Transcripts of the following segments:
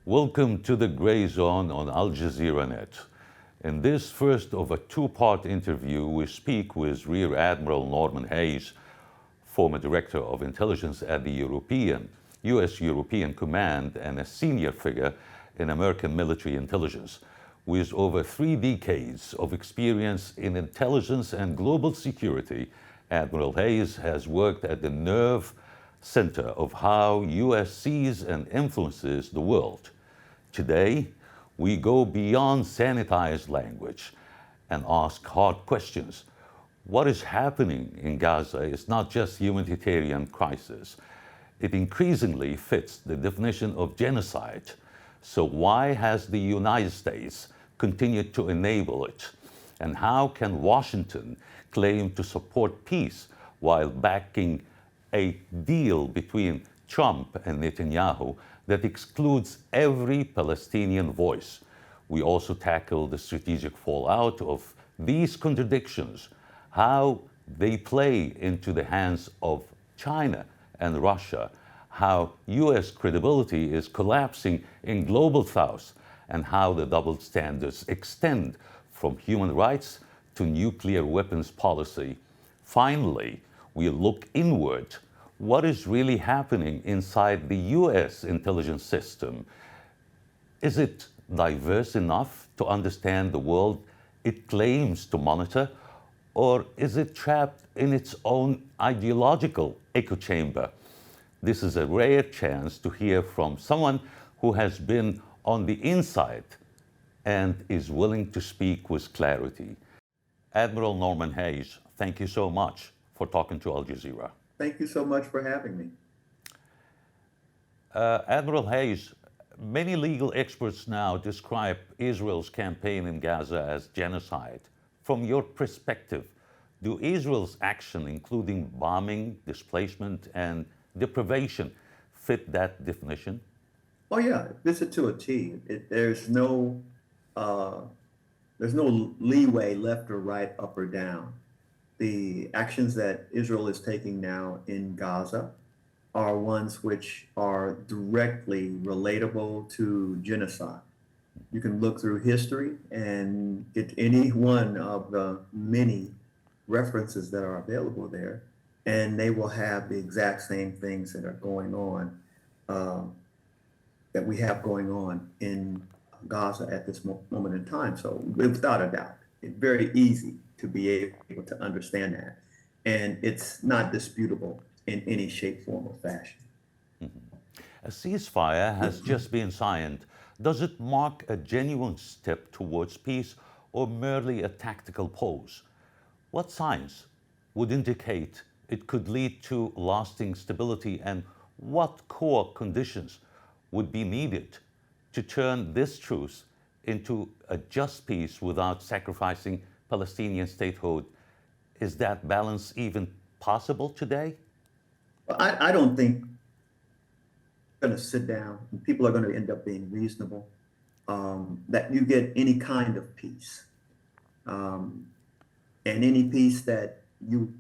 Welcome to the Gray Zone on Al Jazeera Net. In this first of a two-part interview, we speak with Rear Admiral Norman Haiz, former Director of Intelligence at the U.S. European Command and a senior figure in American military intelligence. With over 3 decades of experience in intelligence and global security, Admiral Haiz has worked at the nerve center of how U.S. sees and influences the world. Today, we go beyond sanitized language and ask hard questions. What is happening in Gaza is not just humanitarian crisis. It increasingly fits the definition of genocide. So why has the United States continued to enable it? And how can Washington claim to support peace while backing a deal between Trump and Netanyahu that excludes every Palestinian voice? We also tackle the strategic fallout of these contradictions, how they play into the hands of China and Russia, how U.S. credibility is collapsing in global South, and how the double standards extend from human rights to nuclear weapons policy. Finally, we look inward. What is really happening inside the U.S. intelligence system? Is it diverse enough to understand the world it claims to monitor? Or is it trapped in its own ideological echo chamber? This is a rare chance to hear from someone who has been on the inside and is willing to speak with clarity. Admiral Norman Haiz, thank you so much for talking to Al Jazeera. Thank you so much for having me. Admiral Haiz, many legal experts now describe Israel's campaign in Gaza as genocide. From your perspective, do Israel's action, including bombing, displacement, and deprivation, fit that definition? Oh yeah, it fits it to a T. There's no leeway left or right, up or down. The actions that Israel is taking now in Gaza are ones which are directly relatable to genocide. You can look through history and get any one of the many references that are available there, and they will have the exact same things that are going on, that we have going on in Gaza at this moment in time. So without a doubt, it's very easy to be able to understand that. And it's not disputable in any shape, form, or fashion. A ceasefire has just been signed. Does it mark a genuine step towards peace or merely a tactical pause? What signs would indicate it could lead to lasting stability, and what core conditions would be needed to turn this truce into a just peace without sacrificing Palestinian statehood? Is that balance even possible today? Well, I don't think we're going to sit down and people are going to end up being reasonable, that you get any kind of peace. And any peace that you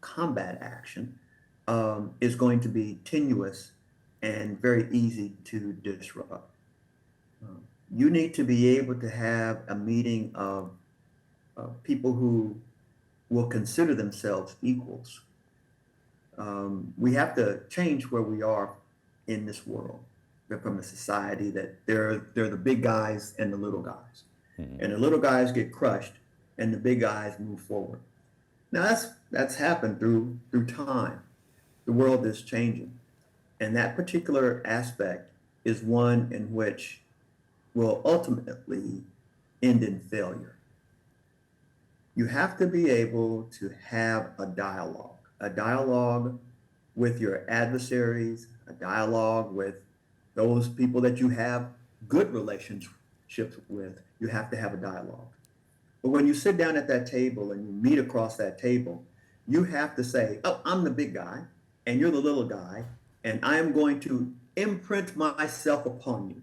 combat action is going to be tenuous and very easy to disrupt. You need to be able to have a meeting of people who will consider themselves equals. We have to change where we are in this world. We're from a society that they're the big guys and the little guys. Mm-hmm. And the little guys get crushed and the big guys move forward. Now that's happened through time. The world is changing. And that particular aspect is one in which will ultimately end in failure. You have to be able to have a dialogue with your adversaries, a dialogue with those people that you have good relationships with. You have to have a dialogue. But when you sit down at that table and you meet across that table, you have to say, oh, I'm the big guy and you're the little guy, and I am going to imprint myself upon you.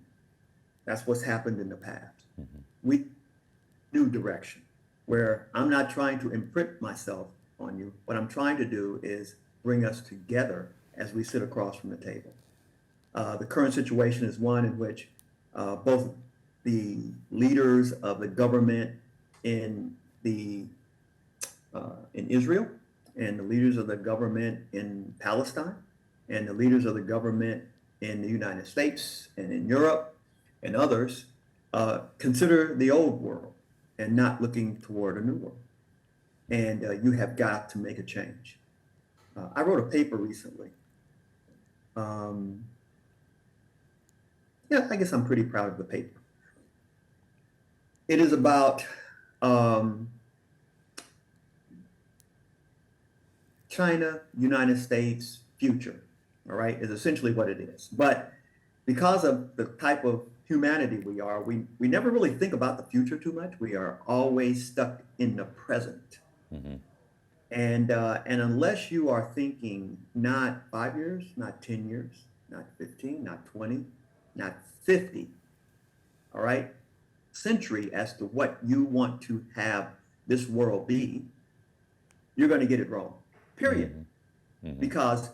That's what's happened in the past. Mm-hmm. We new direction where I'm not trying to imprint myself on you. What I'm trying to do is bring us together as we sit across from the table. The current situation is one in which both the leaders of the government in in Israel and the leaders of the government in Palestine and the leaders of the government in the United States and in Europe and others consider the old world and not looking toward a new world. And you have got to make a change. I wrote a paper recently. Yeah, I guess I'm pretty proud of the paper. It is about China, United States future, all right, is essentially what it is. But because of the type of humanity we are, we never really think about the future too much. We are always stuck in the present. Mm-hmm. And unless you are thinking not 5 years, not 10 years, not 15, not 20, not 50, all right, century as to what you want to have this world be, you're going to get it wrong, period. Mm-hmm. Mm-hmm. Because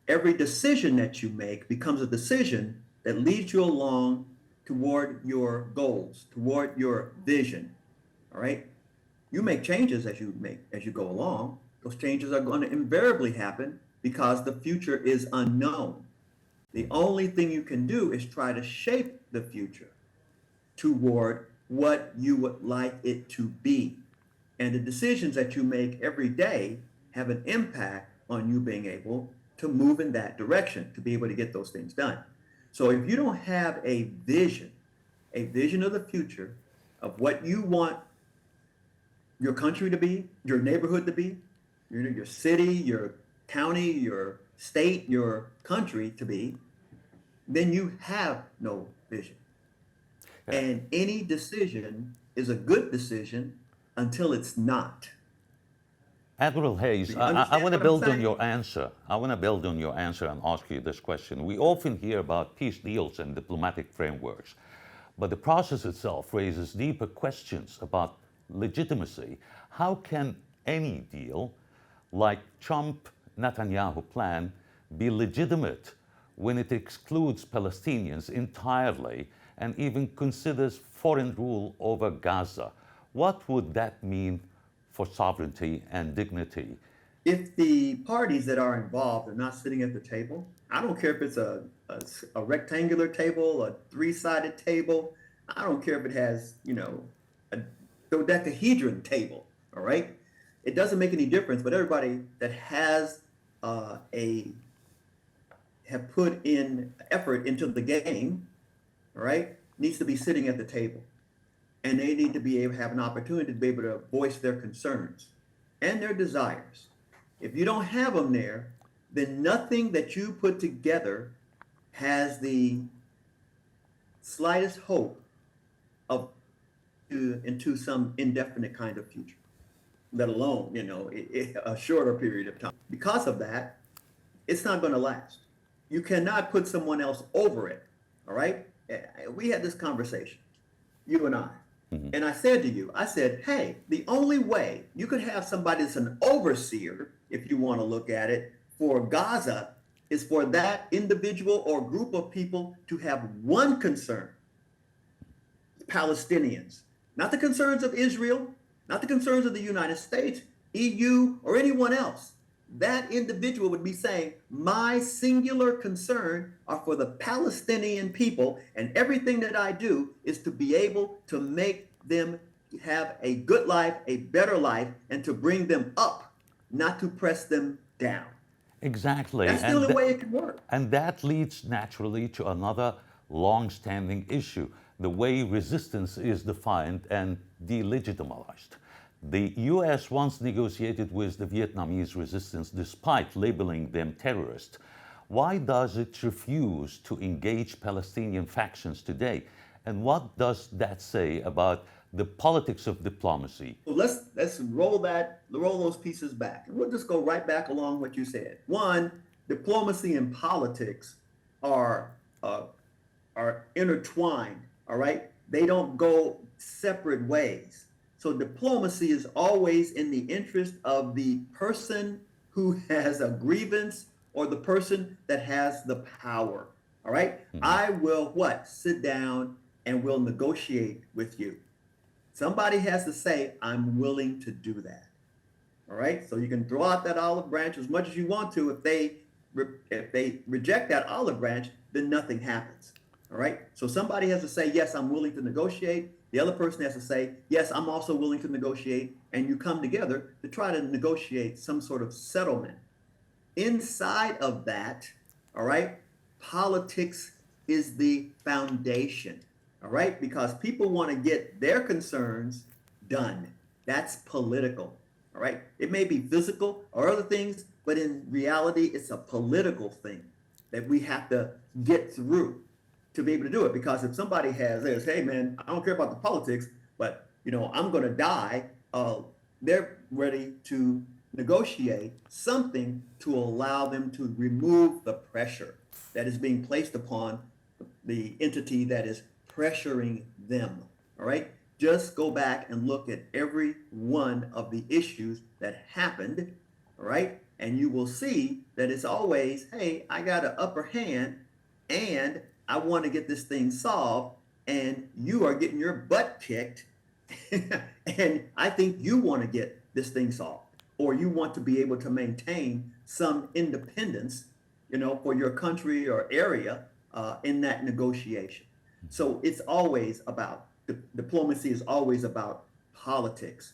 every decision that you make becomes a decision that leads you along toward your goals, toward your vision, all right? You make changes as you go along. Those changes are going to invariably happen because the future is unknown. The only thing you can do is try to shape the future toward what you would like it to be. And the decisions that you make every day have an impact on you being able to move in that direction, to be able to get those things done. So if you don't have a vision of the future of what you want your country to be, your neighborhood to be, your city, your county, your state, your country to be, then you have no vision. Yeah. And any decision is a good decision until it's not. Admiral Hayes, Do you I understand want to what I'm build on saying? your answer. I want to build on your answer and ask you this question. We often hear about peace deals and diplomatic frameworks, but the process itself raises deeper questions about legitimacy. How can any deal, like Trump-Netanyahu plan, be legitimate when it excludes Palestinians entirely and even considers foreign rule over Gaza? What would that mean for sovereignty and dignity? If the parties that are involved are not sitting at the table, I don't care if it's a rectangular table, a three-sided table. I don't care if it has, a dodecahedron table, all right? It doesn't make any difference, but everybody that has have put in effort into the game, all right, needs to be sitting at the table. And they need to be able to have an opportunity to be able to voice their concerns and their desires. If you don't have them there, then nothing that you put together has the slightest hope of into some indefinite kind of future, let alone, a shorter period of time. Because of that, it's not going to last. You cannot put someone else over it, all right? We had this conversation, you and I. Mm-hmm. And I said to you, hey, the only way you could have somebody that's an overseer, if you want to look at it, for Gaza is for that individual or group of people to have one concern: Palestinians. Not the concerns of Israel, not the concerns of the United States, EU, or anyone else. That individual would be saying, my singular concern are for the Palestinian people, and everything that I do is to be able to make them have a good life, a better life, and to bring them up, not to press them down. Exactly. That's the only way it can work. And that leads naturally to another long-standing issue, the way resistance is defined and delegitimized. The US once negotiated with the Vietnamese resistance despite labeling them terrorists. Why does it refuse to engage Palestinian factions today? And what does that say about the politics of diplomacy? Well, let's roll those pieces back. And we'll just go right back along what you said. One, diplomacy and politics are intertwined, all right? They don't go separate ways. So diplomacy is always in the interest of the person who has a grievance or the person that has the power. All right. I will what? Sit down and we'll negotiate with you. Somebody has to say, I'm willing to do that. All right. So you can throw out that olive branch as much as you want to. If they reject that olive branch, then nothing happens. All right. So somebody has to say, yes, I'm willing to negotiate. The other person has to say, yes, I'm also willing to negotiate. And you come together to try to negotiate some sort of settlement. Inside of that, all right, politics is the foundation. All right, because people want to get their concerns done. That's political. All right, it may be physical or other things, but in reality, it's a political thing that we have to get through to be able to do it. Because if somebody says, hey man, I don't care about the politics, but I'm going to die, they're ready to negotiate something to allow them to remove the pressure that is being placed upon the entity that is pressuring them. All right. Just go back and look at every one of the issues that happened. All right. And you will see that it's always, hey, I got an upper hand and I want to get this thing solved. And you are getting your butt kicked. And I think you want to get this thing solved, or you want to be able to maintain some independence, for your country or area in that negotiation. So it's always about, diplomacy is always about politics.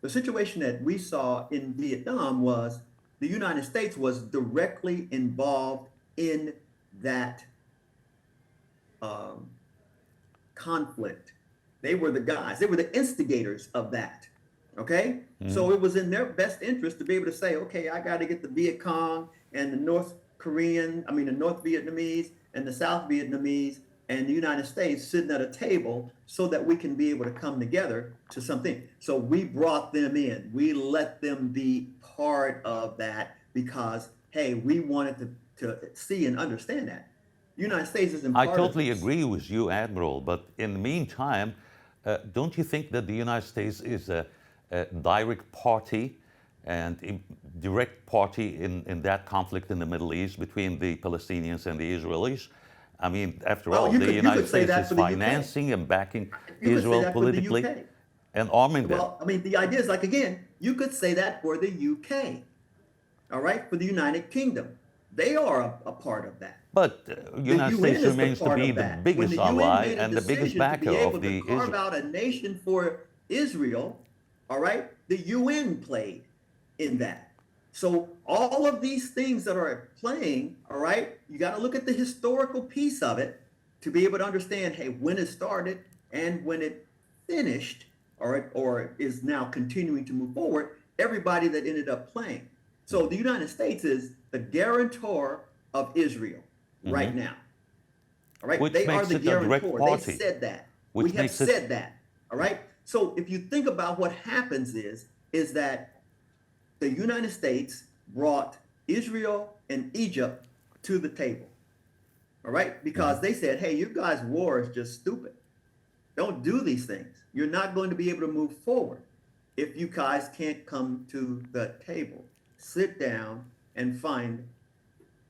The situation that we saw in Vietnam was the United States was directly involved in that conflict. They were the guys, they were the instigators of that. Okay. So it was in their best interest to be able to say, okay, I got to get the Viet Cong and the North Vietnamese and the South Vietnamese and the United States sitting at a table so that we can be able to come together to something. So we brought them in. We let them be part of that because, hey, we wanted to see and understand that. The United States isn't part I of totally this. agree with you, Admiral, but in the meantime, don't you think that the United States is a direct party and direct party in that conflict in the Middle East between the Palestinians and the Israelis? I mean, after all, the United States is financing and backing Israel politically and arming them. Well, I mean, the idea is like, again, you could say that for the UK, all right, for the United Kingdom. They are a part of that. But the United States remains to be the biggest ally and the biggest backer of the Israel. Carve out a nation for Israel, all right, the UN played in that. So all of these things that are playing, all right, you got to look at the historical piece of it to be able to understand, hey, when it started and when it finished, all right, or is now continuing to move forward, everybody that ended up playing. So the United States is the guarantor of Israel right now. All right, which they makes are the it a direct guarantor. party. They said that. Which we have said that. All right. So if you think about what happens is that the United States brought Israel and Egypt to the table. All right, because they said, hey, you guys' war is just stupid. Don't do these things. You're not going to be able to move forward if you guys can't come to the table. Sit down and find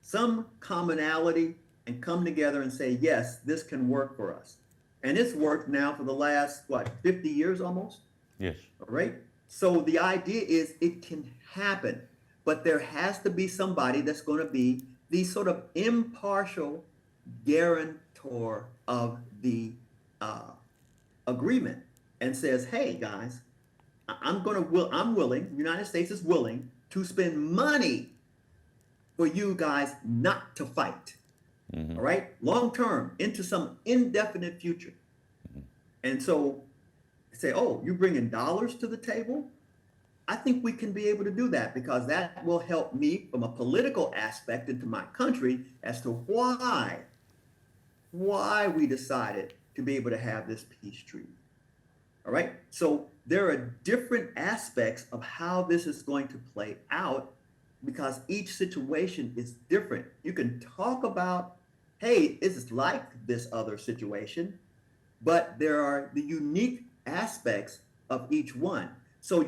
some commonality and come together and say, yes, this can work for us. And it's worked now for the last, 50 years almost? Yes. All right. So the idea is it can happen, but there has to be somebody that's going to be the sort of impartial guarantor of the agreement and says, hey guys, I'm willing, the United States is willing to spend money for you guys not to fight. All right, long term into some indefinite future. And so say, oh, you bringing dollars to the table? I think we can be able to do that because that will help me from a political aspect into my country as to why we decided to be able to have this peace treaty. All right. So there are different aspects of how this is going to play out because each situation is different. You can talk about, hey, it's like this other situation, but there are the unique aspects of each one. So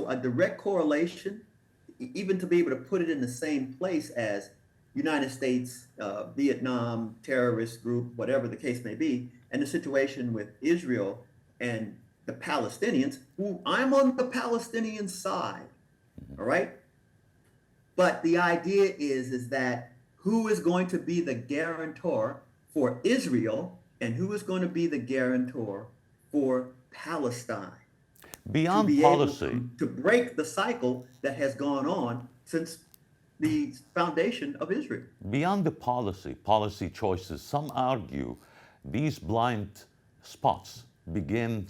a direct correlation, even to be able to put it in the same place as, United States, Vietnam terrorist group, whatever the case may be, and the situation with Israel and the Palestinians, who I'm on the Palestinian side, all right? But the idea is that who is going to be the guarantor for Israel and who is going to be the guarantor for Palestine? To Beyond be policy, able to break the cycle that has gone on since the foundation of Israel. beyond the policy choices, some argue these blind spots begin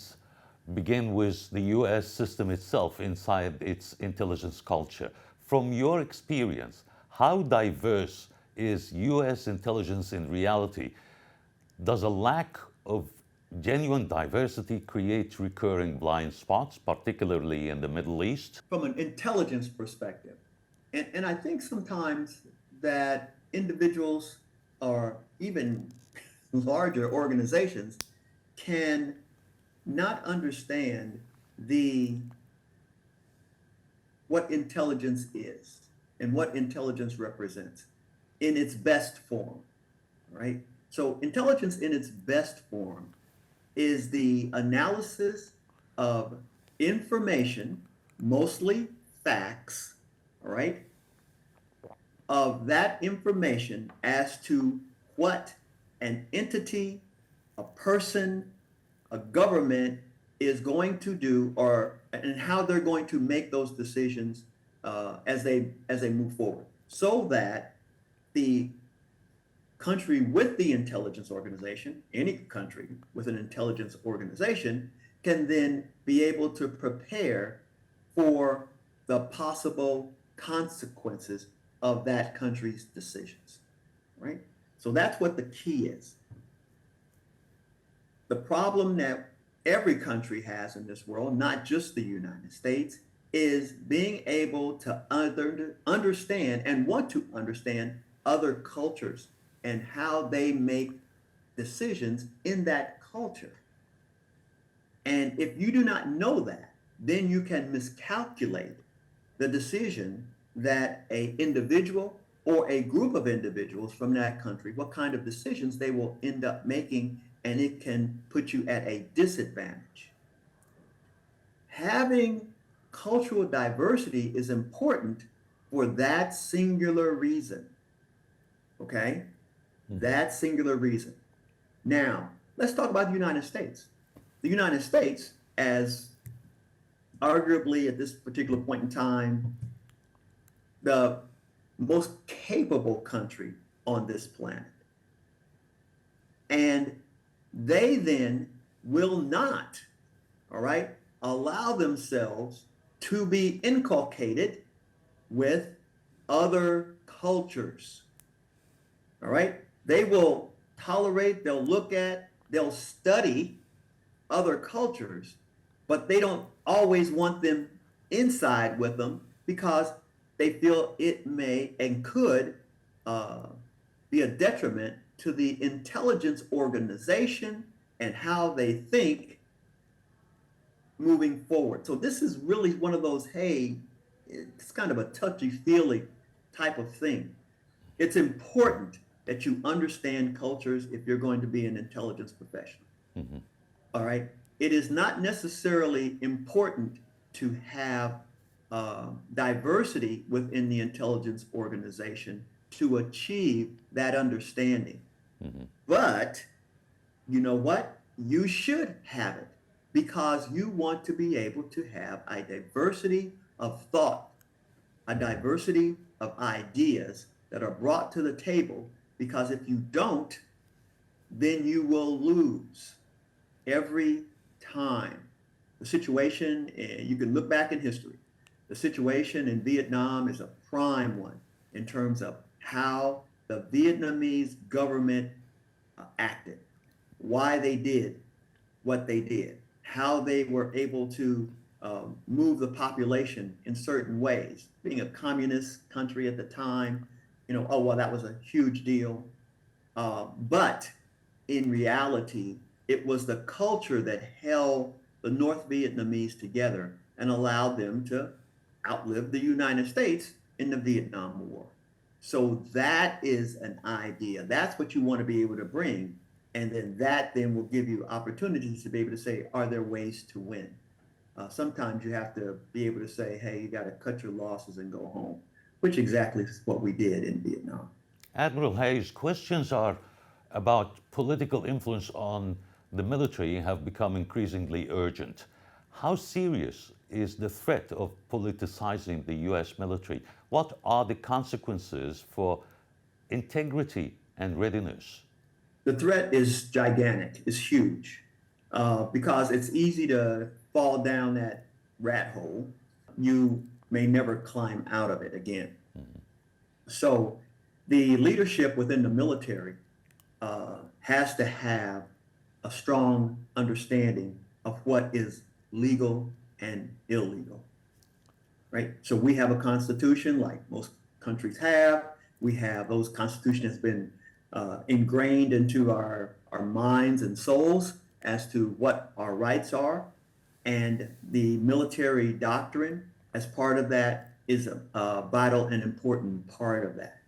with the US system itself inside its intelligence culture. From your experience, how diverse is US intelligence in reality? Does a lack of genuine diversity create recurring blind spots, particularly in the Middle East? From an intelligence perspective. And I think sometimes that individuals or even larger organizations can not understand what intelligence is and what intelligence represents in its best form, right? So intelligence in its best form is the analysis of information, mostly facts, all right, of that information as to what an entity, a person, a government is going to do, and how they're going to make those decisions as they move forward, so that the country with the intelligence organization, any country with an intelligence organization, can then be able to prepare for the possible consequences of that country's decisions, right? So that's what the key is. The problem that every country has in this world, not just the United States, is being able to understand and want to understand other cultures and how they make decisions in that culture. And if you do not know that, then you can miscalculate the decision that an individual or a group of individuals from that country, what kind of decisions they will end up making, and it can put you at a disadvantage. Having cultural diversity is important for that singular reason, okay? That singular reason. Now, let's talk about the United States. The United States, as arguably at this particular point in time, the most capable country on this planet. And they then will not, all right, allow themselves to be inculcated with other cultures. All right? They will tolerate, they'll look at, they'll study other cultures, but they don't always want them inside with them because they feel it may and could be a detriment to the intelligence organization and how they think moving forward. So this is really one of those, hey, it's kind of a touchy-feely type of thing. It's important that you understand cultures if you're going to be an intelligence professional. Mm-hmm. All right? It is not necessarily important to have diversity within the intelligence organization to achieve that understanding. Mm-hmm. But you know what? You should have it because you want to be able to have a diversity of thought, a diversity of ideas that are brought to the table, because if you don't, then you will lose every time. The situation, you can look back in history, the situation in Vietnam is a prime one in terms of how the Vietnamese government acted, why they did what they did, how they were able to move the population in certain ways. Being a communist country at the time, oh, well, that was a huge deal. But in reality, it was the culture that held the North Vietnamese together and allowed them to outlive the United States in the Vietnam War. So that is an idea. That's what you want to be able to bring. And then that then will give you opportunities to be able to say, are there ways to win? Sometimes you have to be able to say, hey, you got to cut your losses and go home, which exactly is what we did in Vietnam. Admiral Hayes, questions are about political influence on the military have become increasingly urgent. How serious is the threat of politicizing the US military? What are the consequences for integrity and readiness? The threat is gigantic, it's huge, because it's easy to fall down that rat hole. You may never climb out of it again. So the leadership within the military has to have a strong understanding of what is legal and illegal, right? So we have a constitution like most countries have. We have those constitutions that's been ingrained into our minds and souls as to what our rights are. And the military doctrine as part of that is a vital and important part of that.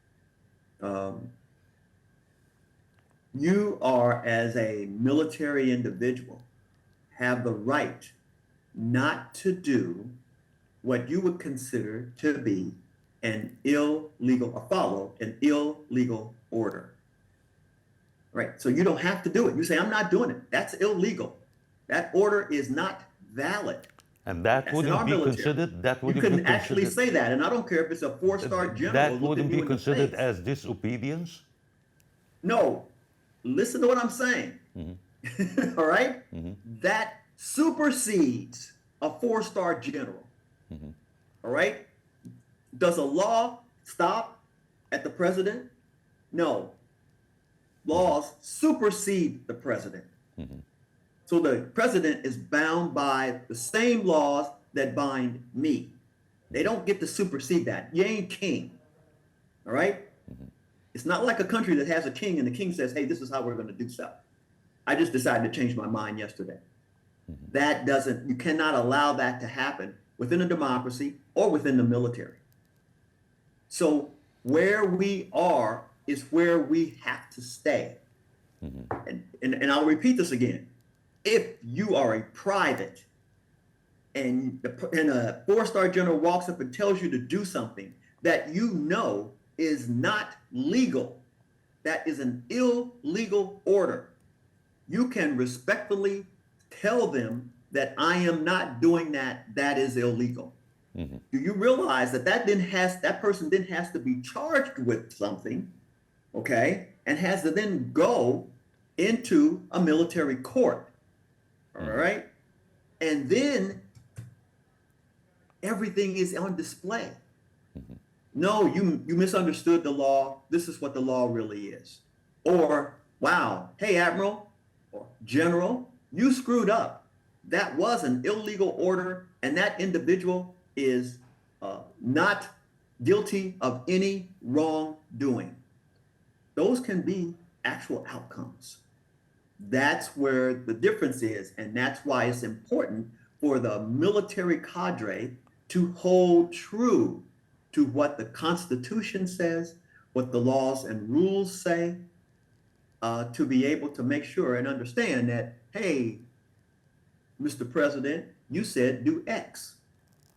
You are, as a military individual, have the right not to do what you would consider to be an illegal or follow an illegal order. Right? So you don't have to do it. You say, I'm not doing it. That's illegal. That order is not valid. And that wouldn't be considered. That wouldn't you be can actually considered. say that, and I don't care if it's a four-star general. That wouldn't be considered as disobedience. No, listen to what I'm saying. All right, that supersedes a four-star general. All right, does a law stop at the president? No, laws supersede the president. So the president is bound by the same laws that bind me. They don't get to supersede that. You ain't king. All right? It's not like a country that has a king and the king says, hey, this is how we're going to do stuff. I just decided to change my mind yesterday. That doesn't, you cannot allow that to happen within a democracy or within the military. So where we are is where we have to stay. And I'll repeat this again. If you are a private and a four-star general walks up and tells you to do something that you know is not legal, that is an illegal order, you can respectfully tell them that I am not doing that, that is illegal. Do you realize that that person then has to be charged with something, okay, and has to then go into a military court? All right. And then everything is on display. No, you misunderstood the law. This is what the law really is. Or, wow, hey, Admiral or General, you screwed up. That was an illegal order, and that individual is not guilty of any wrongdoing. Those can be actual outcomes. That's where the difference is, and that's why it's important for the military cadre to hold true to what the Constitution says, what the laws and rules say, to be able to make sure and understand that, hey, Mr. President, you said do X.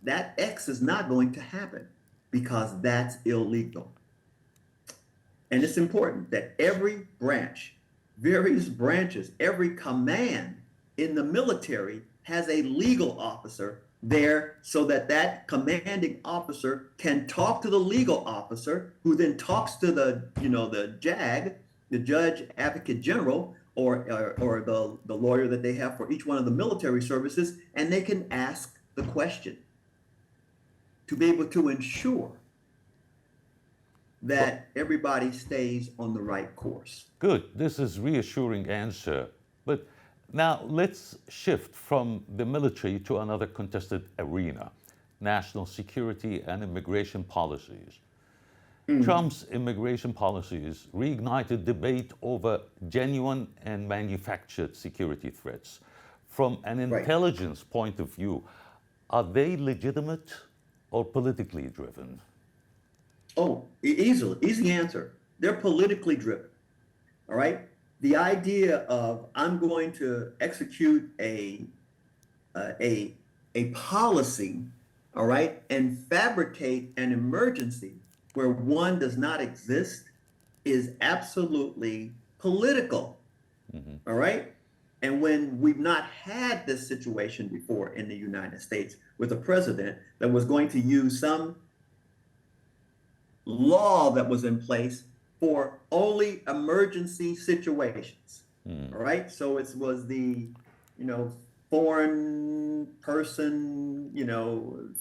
That X is not going to happen because that's illegal. And it's important that every branch, various branches, every command in the military has a legal officer there so that that commanding officer can talk to the legal officer who then talks to the JAG, the Judge Advocate General, or the lawyer that they have for each one of the military services, and they can ask the question to be able to ensure that everybody stays on the right course. Good. This is reassuring answer. But now let's shift from the military to another contested arena, national security and immigration policies. Trump's immigration policies reignited debate over genuine and manufactured security threats. From an intelligence point of view, are they legitimate or politically driven? Oh, easy answer. They're politically driven. All right. The idea of I'm going to execute a a policy, all right, and fabricate an emergency where one does not exist is absolutely political. All right. And when we've not had this situation before in the United States with a president that was going to use some law that was in place for only emergency situations. All right. So it was the, you know, foreign person,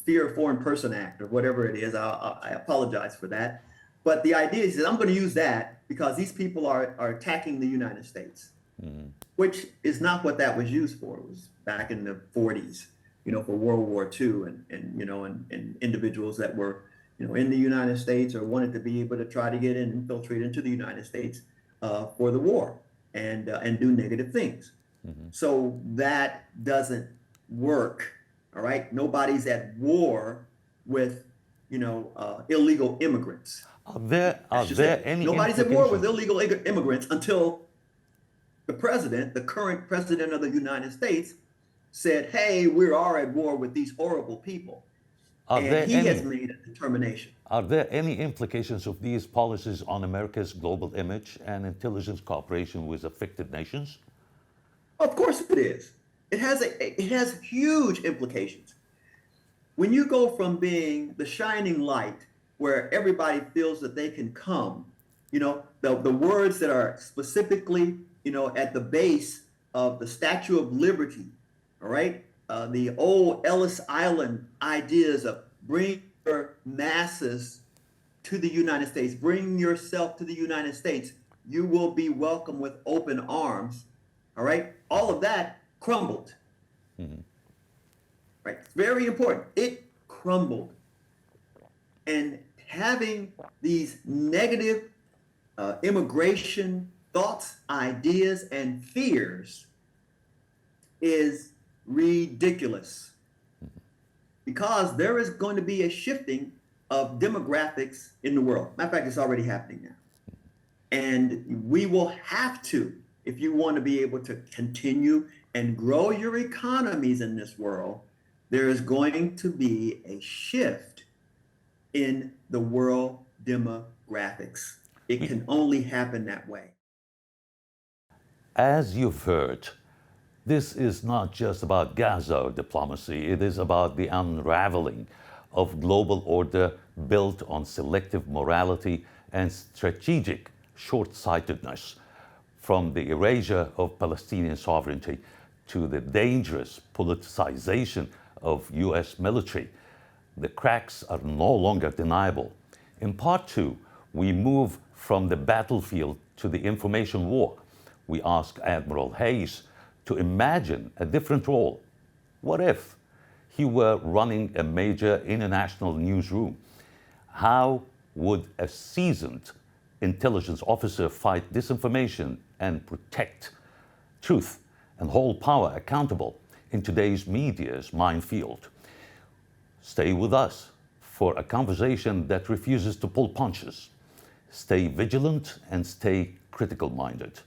fear of foreign person act or whatever it is. I apologize for that. But the idea is that I'm going to use that because these people are attacking the United States, which is not what that was used for. It was back in the 40s, for World War II and individuals that were in the United States or wanted to be able to try to get infiltrate into the United States for the war and do negative things. So that doesn't work. All right. Nobody's at war with, illegal immigrants. Are there any Nobody's at war with implications? illegal immigrants until the current president of the United States said, hey, we are at war with these horrible people. Are there And he has any made a determination. are there any implications of these policies on America's global image and intelligence cooperation with affected nations? Of course it is. It has huge implications. When you go from being the shining light where everybody feels that they can come, the words that are specifically, at the base of the Statue of Liberty, all right? The old Ellis Island ideas of bring your masses to the United States, bring yourself to the United States, you will be welcomed with open arms, all right? All of that crumbled, right? It's very important. It crumbled. And having these negative immigration thoughts, ideas, and fears is ridiculous because there is going to be a shifting of demographics in the world. Matter of fact, it's already happening now. And we will have to, if you want to be able to continue and grow your economies in this world, there is going to be a shift in the world demographics. It can only happen that way. As you've heard, this is not just about Gaza or diplomacy, it is about the unraveling of global order built on selective morality and strategic short-sightedness, from the erasure of Palestinian sovereignty to the dangerous politicization of US military. The cracks are no longer deniable. In part two, we move from the battlefield to the information war. We ask Admiral Haiz to imagine a different role. What if he were running a major international newsroom? How would a seasoned intelligence officer fight disinformation and protect truth and hold power accountable in today's media's minefield? Stay with us for a conversation that refuses to pull punches. Stay vigilant and stay critical-minded.